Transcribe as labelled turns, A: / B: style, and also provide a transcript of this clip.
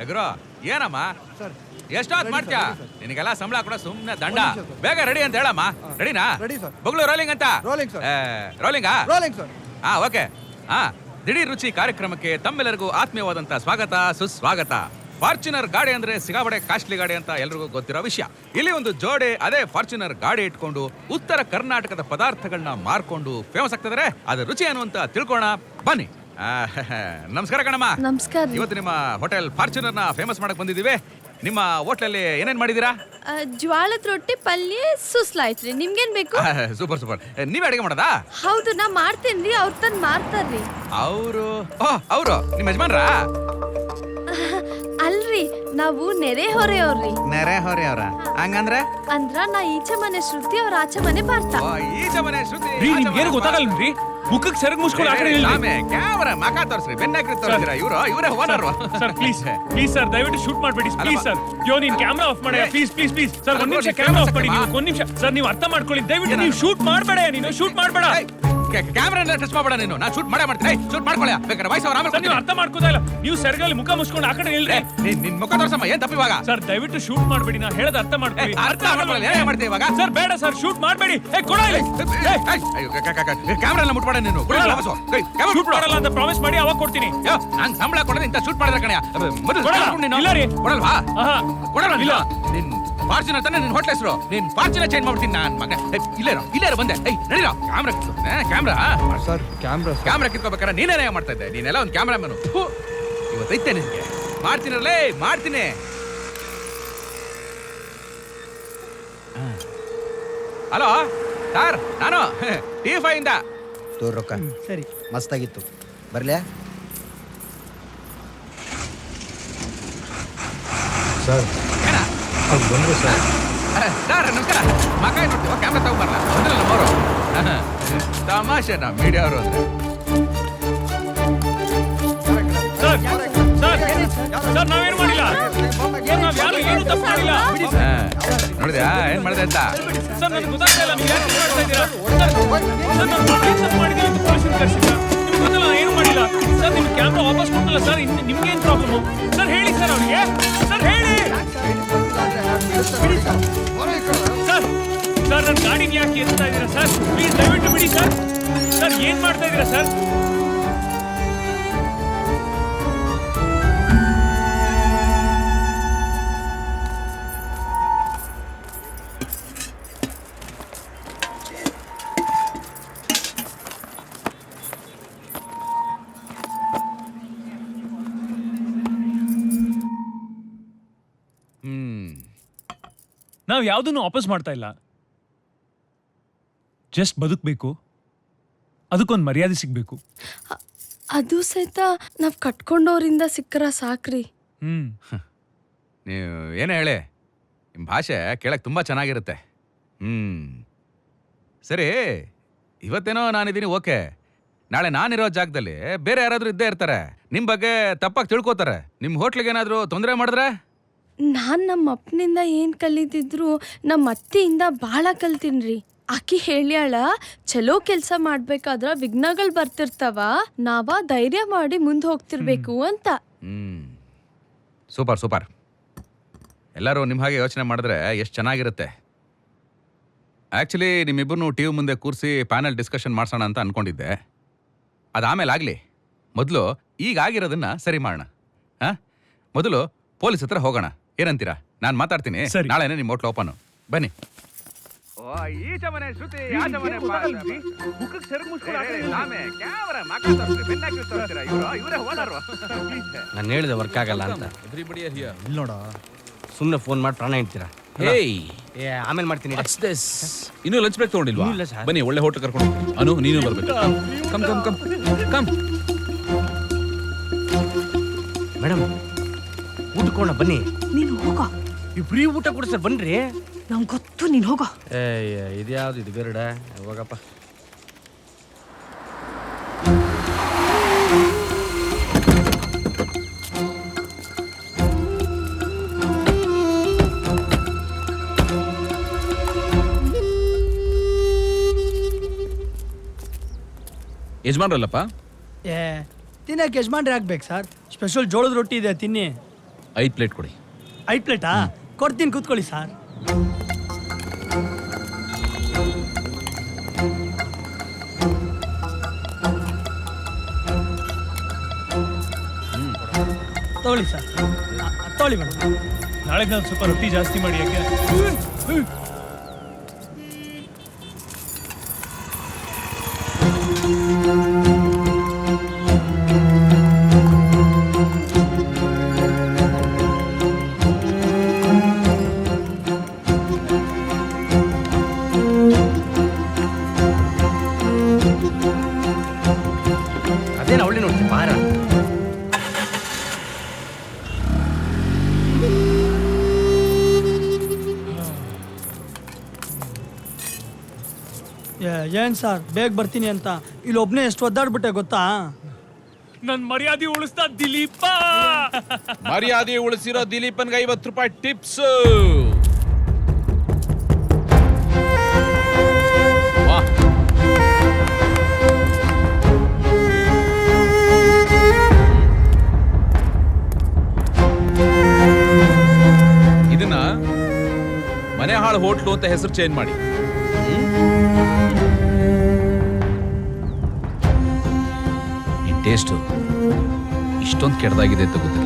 A: Agro ಏನಮ್ಮ ಎಷ್ಟೊತ್ತು ಮಾಡ್ತೀಯ? ನಿನಗೆಲ್ಲ ಸಂಬಳ ಕೂಡ ಸುಮ್ಮನೆ ದಂಡ. ಬೇಗ ರೆಡಿ ಅಂತ ಹೇಳಮ್ಮ. ರೆಡಿನಾ? ಬಗ್ಲು ರೋಲಿಂಗ್ ಅಂತ. ರೋಲಿಂಗಾ? ಹಾ ಓಕೆ. ಹಾ, ದಿಢೀರ್ ರುಚಿ ಕಾರ್ಯಕ್ರಮಕ್ಕೆ ತಮ್ಮೆಲ್ಲರಿಗೂ ಆತ್ಮೀಯವಾದಂತ ಸ್ವಾಗತ, ಸುಸ್ವಾಗತ. ಫಾರ್ಚುನರ್ ಗಾಡಿ ಅಂದ್ರೆ ಸಿಗಾಬಡೆ ಕಾಸ್ಟ್ಲಿ ಗಾಡಿ ಅಂತ ಎಲ್ರಿಗೂ ಗೊತ್ತಿರೋ ವಿಷಯ. ಇಲ್ಲಿ ಒಂದು ಜೋಡೆ ಅದೇ ಫಾರ್ಚುನರ್ ಗಾಡಿ ಇಟ್ಕೊಂಡು ಉತ್ತರ ಕರ್ನಾಟಕದ ಪದಾರ್ಥಗಳನ್ನ ಮಾರ್ಕೊಂಡು ಫೇಮಸ್ ಆಗ್ತಿದಾರೆ. ಅದ್ರ ರುಚಿ ಏನು ಅಂತ ತಿಳ್ಕೋಣ ಬನ್ನಿ. ನಮಸ್ಕಾರ ಕಣಮ್ಮ.
B: ನಮಸ್ಕಾರ.
A: ಇವತ್ತು ನಿಮ್ಮ ಹೋಟೆಲ್ ಫಾರ್ಚುನರ್ ನ ಫೇಮಸ್ ಮಾಡಕ್ ಬಂದಿದೀವಿ. ನಿಮ್ಮ ಹೋಟ್ಲಲ್ಲಿ ಏನೇನ್ ಮಾಡಿದೀರಾ?
B: ಜ್ವಾಳದ ರೊಟ್ಟಿ, ಪಲ್ಯ, ಸುಸ್ಲಾಯ್ತ್ರಿ. ನಿಮ್ಗೇನ್ ಬೇಕು?
A: Super super. ನೀವೇ ಅಡಿಗೆ ಮಾಡೋದಾ?
B: ಹೌದು, ನಾ ಮಾಡ್ತೇನ್ರಿ. ಅವ್ರು ತಂದ್ ಮಾರ್ತಾರ್ರಿ.
A: ಅವರು ನಿಮ್ಮ ಯಜಮಾನ್ರ?
B: ಅಲ್ರಿ, ನಾವು ನೆರೆಹೊರೆಯವ್ರಿ.
A: ನೆರೆಹೊರೆಯವರ? ಹಂಗಂದ್ರೆ
B: ಅಂದ್ರ ನಾ ಈಚೆ ಮನೆ ಶ್ರುತಿ, ಅವ್ರ ಆಚೆ ಮನೆ ಪಾರ್ಥ.
A: ಈಚೆ ಮನೆ ಶ್ರುತಿ.
C: ನಿಮ್ಗೇನು ಗೊತ್ತಾಗಲ್ರಿ? ಮುಖಕ್ಕೆ ಸೆರಗ್ ಮುಸ್ಕೊಂಡು ಆ ಕಡೆ ನಿಲ್ರಿ.
A: ಕ್ಯಾಮರಾ ಮಕ ತೋರಿಸ್ರಿ, ಬೆನ್ನಾಕ್ರಿ ತೋರಿಸ್ತೀರಾ? ಇವರೇ ಓನರ್.
C: ಸರ್ ಪ್ಲೀಸ್ ಸರ್, ದಯವಿಟ್ಟು ಶೂಟ್ ಮಾಡಬೇಡಿ ಪ್ಲೀಸ್ ಸರ್. ನೀನ್ ಕ್ಯಾಮ್ರಾ ಆಫ್ ಮಾಡಿ ಪ್ಲೀಸ್ ಸರ್. ಒಂದ್ ನಿಮಿಷ ಕ್ಯಾಮ್ರಾ ಆಫ್ ಮಾಡಿ. ನೀವು ಒಂದ್ ನಿಮಿಷ ಸರ್, ನೀವು ಅರ್ಥ ಮಾಡ್ಕೊಳ್ಳಿ ದಯವಿಟ್ಟು. ನೀವು ಶೂಟ್ ಮಾಡಬೇಡ, ನೀನು ಶೂಟ್ ಮಾಡಬೇಡ.
A: ಕ್ಯಾಮ್ರಾ ಟಚ್ ಮಾಡಬೇಡ ನೀನು. ನಾನು ಶೂಟ್ ಮಾಡ್ತೀನಿ. ಶೂಟ್ ಮಾಡ್ಕೊಳ್ಳಿ. ಬೇಕಾದ್ರೆ ವಾಯ್ಸ್ ಅವ್ರ ಆಮೇಲೆ.
C: ನೀವು ಅರ್ಥ ಮಾಡ್ಕೋತಾ ಇಲ್ಲ. ನೀವು ಸೆರಗಲ್ಲಿ ಮುಖ ಮುಸ್ಕೊಂಡು ಆ ಕಡೆ ನಿಲ್ರಿ.
A: ನಿನ್ ಮುಖ ತೋರ್ಸಮ್ಮ. ಏನ್ ತಪ್ಪು ಇವಾಗ?
C: ಸರ್ ದಯವಿಟ್ಟು ಶೂಟ್ ಮಾಡಬೇಡಿ. ನಾನು ಹೇಳೋದು ಅರ್ಥ ಮಾಡ್ಕೊಳ್ಳಿ.
A: ಅರ್ಥ ಮಾಡ್ಕೊಳ್ಳಿ. ಏನ್ ಮಾಡ್ತೀವಿ ಇವಾಗ?
C: ಸರ್ ಬೇಡ ಸರ್, ಶೂಟ್ ಮಾಡಬೇಡಿ. ಕೊಡ ಇಲ್ಲಿ.
A: ಕ್ಯಾಮ್ರಾ ಎಲ್ಲ ಮುಟ್ಬೇಡ ನೀನು.
C: ಶೂಟ್ ಮಾಡಲ್ಲ ಅಂತ ಪ್ರಾಮಿಸ್ ಮಾಡಿ ಅವಾಗ ಕೊಡ್ತೀನಿ.
A: ನಾನು ಸಂಬಳ ಕೊಡೋದು ಇಂತ ಶೂಟ್ ಮಾಡಿದ್ರೆ ಕಣಯ್ಯ. ಕೊಡಲ್ವಾ? ಕೊಡಲ್ಲ ಇಲ್ಲ. ನಿನ್ ಫಾರ್ಚುನರ್ ತಾನೆ ನಿನ್ ಹೋಟ್ಲ್ ಹೆಸರು. ನೀನ್ ಫಾರ್ಚುನರ್ ಚೇಂಜ್ ಮಾಡ್ಬಿಡ್ತೀನಿ ನಾನು ಮಗ. ಇಲ್ಲೇರೋ ಬಂದೆ. ನಡೀರೋ. ಕ್ಯಾಮ್ರಾ ಕಿತ್ಕೋಬೇಕಾರೆ ನೀನೇನೇ ಮಾಡ್ತಾ ಇದ್ದೆ. ನೀನೆಲ್ಲ ಒಂದು ಕ್ಯಾಮ್ರಾ ಮ್ಯಾನು. ಇವತ್ತೈತೆ ನಿನ್ಗೆ ಮಾಡ್ತೀನಲ್ಲೇ ಮಾಡ್ತೀನಿ. ಹಲೋ ಸರ್, ನಾನು T5 ಇಂದ.
D: ರೊಕ್ಕ ಸರಿ, ಮಸ್ತಾಗಿತ್ತು. ಬರ್ಲ್ಯಾ
A: ಸರ್? ಬಂದ್ರು ಸರ್. ಸರ್ ನಮಸ್ಕಾರ. ಮಗ ನೋಡ್ತೀವ ಕ್ಯಾಮ್ರಾ ತಗೊಂಬರಲ್ಲ. ಬಂದ್ರಲ್ಲ ನಮ್ಮವರು. ತಮಾಷೆ ನಾ ಮೀಡಿಯಾ ಅವರು ಅಂದ್ರೆ.
C: ಸರ್ ನಾವೇನು ಮಾಡಿಲ್ಲ. ನಾವ್ ಯಾರು ಏನು ತಪ್ಪು ಮಾಡಿಲ್ಲ.
A: ನೋಡಿದ್ಯಾ ಏನ್ ಮಾಡಿದೆ ಅಂತ?
C: ಸರ್ ನನಗೆ ಗೊತ್ತಾಗ್ತಾ ಇಲ್ಲ. ನೀವು ಯಾಕೆ ಮಾಡ್ತಾ ಇದ್ದೀರಾ? ಸರ್ ನಾನು ತಪ್ಪು ಮಾಡಿದ್ದೀನಿ ಅಂತ ಪೊಲೀಸರಿಗೆ ಕಳಿಸಿದ್ರಾ? ನಿಮ್ಗೆ ಗೊತ್ತಲ್ಲ, ನಾನು ಏನು ಮಾಡಿಲ್ಲ. ಸರ್ ನಿಮ್ಮ ಕ್ಯಾಮ್ರಾ ವಾಪಸ್ ಕೊಟ್ಟಲ್ಲ ಸರ್. ನಿಮ್ಗೇನು ಪ್ರಾಬ್ಲಮ್? ಸರ್ ಹೇಳಿ ಸರ್ ಅವರಿಗೆ. ಸರ್ ಹೇಳಿ ಸರ್. ಸರ್ ನನ್ನ ಗಾಡಿನ ಯಾಕೆ ಎತ್ತಾ ಇದ್ದೀರಾ ಸರ್? ಪ್ಲೀಸ್ ದಯವಿಟ್ಟು ಬಿಡಿ ಸರ್. ಸರ್ ಏನ್ ಮಾಡ್ತಾ ಇದ್ದೀರಾ ಸರ್? ನಾವು ಯಾವುದನ್ನು ವಾಪಸ್ ಮಾಡ್ತಾ ಇಲ್ಲ. ಜಸ್ಟ್ ಬದುಕಬೇಕು, ಅದಕ್ಕೊಂದು ಮರ್ಯಾದೆ ಸಿಗ್ಬೇಕು.
B: ಅದು ಸಹಿತ ನಾವ್ ಕಟ್ಕೊಂಡವ್ರಿಂದ ಸಿಕ್ಕರ ಸಾಕ್ರಿ.
A: ನೀವು ಏನೇ ಹೇಳಿ, ನಿಮ್ಮ ಭಾಷೆ ಕೇಳಕ್ ತುಂಬಾ ಚೆನ್ನಾಗಿರುತ್ತೆ. ಸರಿ, ಇವತ್ತೇನೋ ನಾನಿದ್ದೀನಿ, ಓಕೆ. ನಾಳೆ ನಾನಿರೋ ಜಾಗದಲ್ಲಿ ಬೇರೆ ಯಾರಾದ್ರೂ ಇದ್ದೇ ಇರ್ತಾರೆ. ನಿಮ್ ಬಗ್ಗೆ ತಪ್ಪಾಗಿ ತಿಳ್ಕೊತಾರೆ. ನಿಮ್ ಹೋಟ್ಲಿಗೆ ಏನಾದ್ರೂ ತೊಂದರೆ ಮಾಡಿದ್ರೆ?
B: ನಾನ್ ನಮ್ಮ ಅಪ್ಪನಿಂದ ಏನ್ ಕಲಿತಿದ್ರು ನಮ್ಮ ಅತ್ತೆಯಿಂದ ಬಾಳ ಕಲ್ತೀನ್ರಿ. ಆಕಿ ಹೇಳ್ಯಾಳ, ಚಲೋ ಕೆಲ್ಸ ಮಾಡ್ಬೇಕಾದ್ರ ವಿಘ್ನಗಳು ಬರ್ತಿರ್ತಾವ, ನಾವ ಧೈರ್ಯ ಮಾಡಿ ಮುಂದೆ ಹೋಗ್ತಿರ್ಬೇಕು ಅಂತ.
A: Super super. ಎಲ್ಲರೂ ನಿಮ್ಮ ಹಾಗೆ ಯೋಚನೆ ಮಾಡಿದ್ರೆ ಎಷ್ಟು ಚೆನ್ನಾಗಿರುತ್ತೆ. ಆ್ಯಕ್ಚುಲಿ ನಿಮ್ಮಿಬ್ಬರನ್ನು ಟಿ ವಿ ಮುಂದೆ ಕೂರಿಸಿ ಪ್ಯಾನಲ್ ಡಿಸ್ಕಷನ್ ಮಾಡ್ಸೋಣ ಅಂತ ಅನ್ಕೊಂಡಿದ್ದೆ. ಅದಾಮೇಲೆ ಆಗಲಿ. ಮೊದಲು ಈಗ ಆಗಿರೋದನ್ನ ಸರಿ ಮಾಡೋಣ. ಮೊದಲು ಪೊಲೀಸ್ ಹತ್ರ ಹೋಗೋಣ. ಏನಂತೀರಾ? ನಾನು ಮಾತಾಡ್ತೀನಿ. ನಾಳೆನೇ ನಿಮ್ಮ ಹೋಟ್ಲ್ ಓಪನ್. ಬನ್ನಿ.
D: ನಾನು ಹೇಳಿದೆ ವರ್ಕ್ ಆಗಲ್ಲ ಅಂತ. ನೋಡ, ಸುಮ್ಮನೆ ಫೋನ್ ಮಾಡಿ ಪ್ರಾಣ ಇಡ್ತೀರಾ. ಆಮೇಲೆ ಮಾಡ್ತೀನಿ.
A: ಇನ್ನೂ ಲಂಚ್ ಬ್ರೇಕ್ ತಗೊಂಡಿಲ್ವಾ? ಬನ್ನಿ, ಒಳ್ಳೆ ಹೋಟ್ಲ್ ಕರ್ಕೊಂಡು. ಅನು, ನೀನು ಬರ್ಬೇಕು. Come come come come.
D: Madam, ಊಟಕೋಣ ಬನ್ನಿ.
E: ನೀನು ಹೋಗೋ.
D: ಫ್ರೀ ಊಟ ಕೊಡಿ ಸರ್, ಬನ್ರಿ.
E: ನಂಗೆ ಗೊತ್ತು, ನೀನು ಹೋಗೋ.
D: ಇದ್ಯಾವ್ದು ಇದು ಬೇರೆಡ? ಹೋಗಪ್ಪ.
A: ಯಜಮಾನ್ರಲ್ಲಪ್ಪ?
F: ತಿನ್ನಕ್ಕೆ ಯಜಮಾನ್ರೆ ಆಗ್ಬೇಕು ಸರ್. ಸ್ಪೆಷಲ್ ಜೋಳದ ರೊಟ್ಟಿ ಇದೆ, ತಿನ್ನಿ.
A: 5 ಪ್ಲೇಟ್ ಕೊಡಿ.
F: 5 ಪ್ಲೇಟಾ? ಕೊಡ್ತೀನಿ, ಕೂತ್ಕೊಳ್ಳಿ ಸರ್. ತಗೊಳ್ಳಿ ಸರ್, ತಗೊಳ್ಳಿ ಮೇಡಮ್.
C: ನಾಳೆ ನಾನು ಸ್ವಲ್ಪ ರೊಟ್ಟಿ ಜಾಸ್ತಿ ಮಾಡಿ ಯಾಕೆ?
D: ಅದೇನು ಅವಳಿ ನೋಡ್ತೀನಿ ಬಾರ.
F: ಏನ್ ಸರ್ ಬೇಗ ಬರ್ತೀನಿ ಅಂತ ಇಲ್ಲಿ ಒಬ್ನೇ ಎಷ್ಟು ಒದ್ದಾಡ್ಬಿಟ್ಟೆ ಗೊತ್ತಾ?
C: ನನ್ ಮರ್ಯಾದೆ ಉಳಿಸ್ತಾ ದಿಲೀಪ.
A: ಮರ್ಯಾದೆ ಉಳಿಸಿರೋ ದಿಲೀಪನ್ಗೆ 50 ರೂಪಾಯಿ ಟಿಪ್ಸ್. ಇದನ್ನ ಮನೆ ಹಾಳು ಹೋಟ್ಲು ಅಂತ ಹೆಸರು ಚೇಂಜ್ ಮಾಡಿ. ಟೇಸ್ಟ್ ಇಷ್ಟೊಂದು ಕೆಟ್ಟದಾಗಿದೆ ಅಂತ ಗೊತ್ತಿಲ್ಲ.